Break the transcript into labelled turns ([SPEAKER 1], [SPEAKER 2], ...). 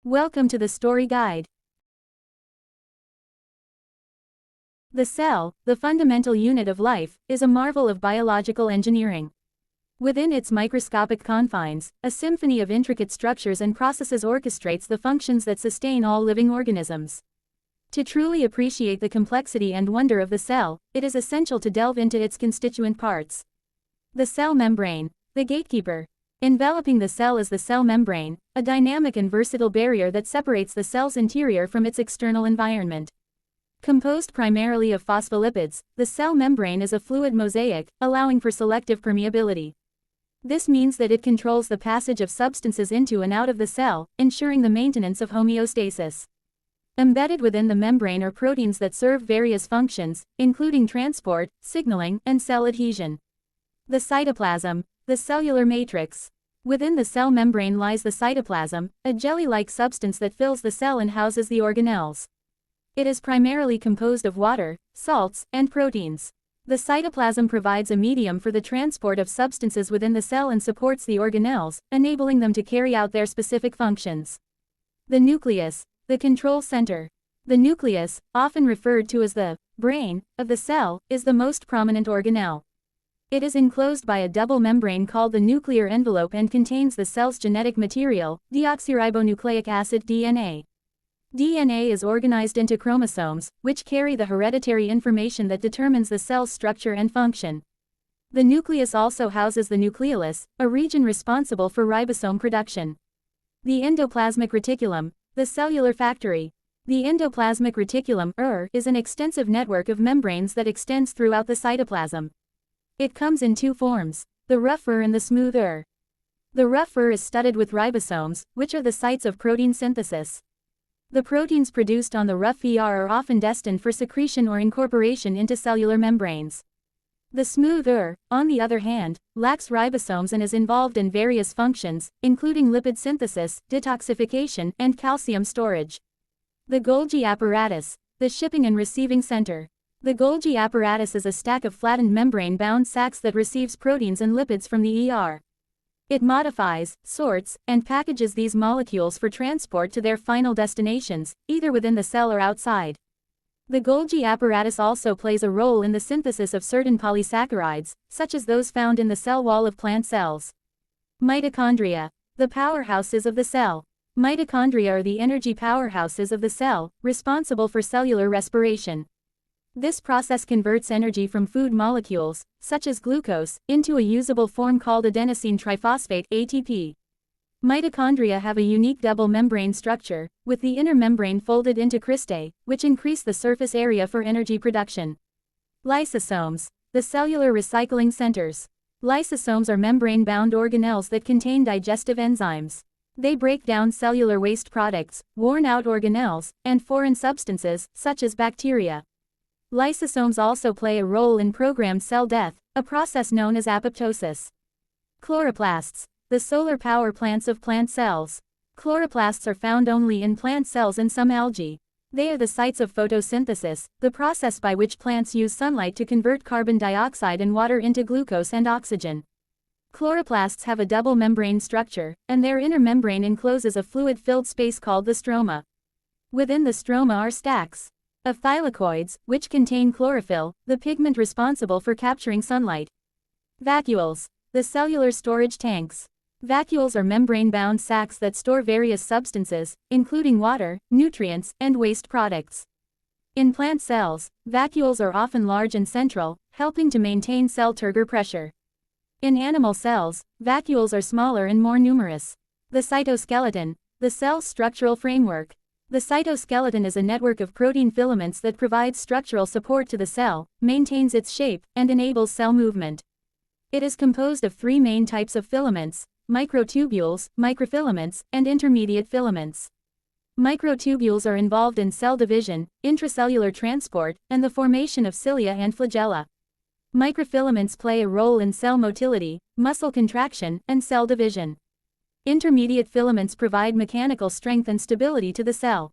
[SPEAKER 1] Welcome to the story guide. The cell, the fundamental unit of life, is a marvel of biological engineering. Within its microscopic confines, a symphony of intricate structures and processes orchestrates the functions that sustain all living organisms. To truly appreciate the complexity and wonder of the cell, it is essential to delve into its constituent parts. The cell membrane, the gatekeeper. Enveloping the cell is the cell membrane, a dynamic and versatile barrier that separates the cell's interior from its external environment. Composed primarily of phospholipids, the cell membrane is a fluid mosaic, allowing for selective permeability. This means that it controls the passage of substances into and out of the cell, ensuring the maintenance of homeostasis. Embedded within the membrane are proteins that serve various functions, including transport, signaling, and cell adhesion. The cytoplasm, the cellular matrix. Within the cell membrane lies the cytoplasm, a jelly-like substance that fills the cell and houses the organelles. It is primarily composed of water, salts, and proteins. The cytoplasm provides a medium for the transport of substances within the cell and supports the organelles, enabling them to carry out their specific functions. The nucleus, the control center. The nucleus, often referred to as the brain of the cell, is the most prominent organelle. It is enclosed by a double membrane called the nuclear envelope and contains the cell's genetic material, deoxyribonucleic acid DNA. DNA is organized into chromosomes, which carry the hereditary information that determines the cell's structure and function. The nucleus also houses the nucleolus, a region responsible for ribosome production. The endoplasmic reticulum, the cellular factory. The endoplasmic reticulum is an extensive network of membranes that extends throughout the cytoplasm. It comes in two forms, the rough and the smooth The rough is studded with ribosomes, which are the sites of protein synthesis. The proteins produced on the rough are often destined for secretion or incorporation into cellular membranes. The smooth on the other hand, lacks ribosomes and is involved in various functions, including lipid synthesis, detoxification, and calcium storage. The Golgi apparatus, the shipping and receiving center. The Golgi apparatus is a stack of flattened membrane-bound sacs that receives proteins and lipids from the ER. It modifies, sorts, and packages these molecules for transport to their final destinations, either within the cell or outside. The Golgi apparatus also plays a role in the synthesis of certain polysaccharides, such as those found in the cell wall of plant cells. Mitochondria, the powerhouses of the cell. Mitochondria are the energy powerhouses of the cell, responsible for cellular respiration. This process converts energy from food molecules, such as glucose, into a usable form called adenosine triphosphate (ATP). Mitochondria have a unique double membrane structure, with the inner membrane folded into cristae, which increase the surface area for energy production. Lysosomes, the cellular recycling centers. Lysosomes are membrane-bound organelles that contain digestive enzymes. They break down cellular waste products, worn-out organelles, and foreign substances, such as bacteria. Lysosomes also play a role in programmed cell death, a process known as apoptosis. Chloroplasts, the solar power plants of plant cells. Chloroplasts are found only in plant cells and some algae. They are the sites of photosynthesis, the process by which plants use sunlight to convert carbon dioxide and water into glucose and oxygen. Chloroplasts have a double membrane structure, and their inner membrane encloses a fluid-filled space called the stroma. Within the stroma are stacks of thylakoids, which contain chlorophyll, the pigment responsible for capturing sunlight. Vacuoles, the cellular storage tanks. Vacuoles are membrane-bound sacs that store various substances, including water, nutrients, and waste products. In plant cells, vacuoles are often large and central, helping to maintain cell turgor pressure. In animal cells, vacuoles are smaller and more numerous. The cytoskeleton, the cell's structural framework. The cytoskeleton is a network of protein filaments that provides structural support to the cell, maintains its shape, and enables cell movement. It is composed of three main types of filaments: microtubules, microfilaments, and intermediate filaments. Microtubules are involved in cell division, intracellular transport, and the formation of cilia and flagella. Microfilaments play a role in cell motility, muscle contraction, and cell division. Intermediate filaments provide mechanical strength and stability to the cell.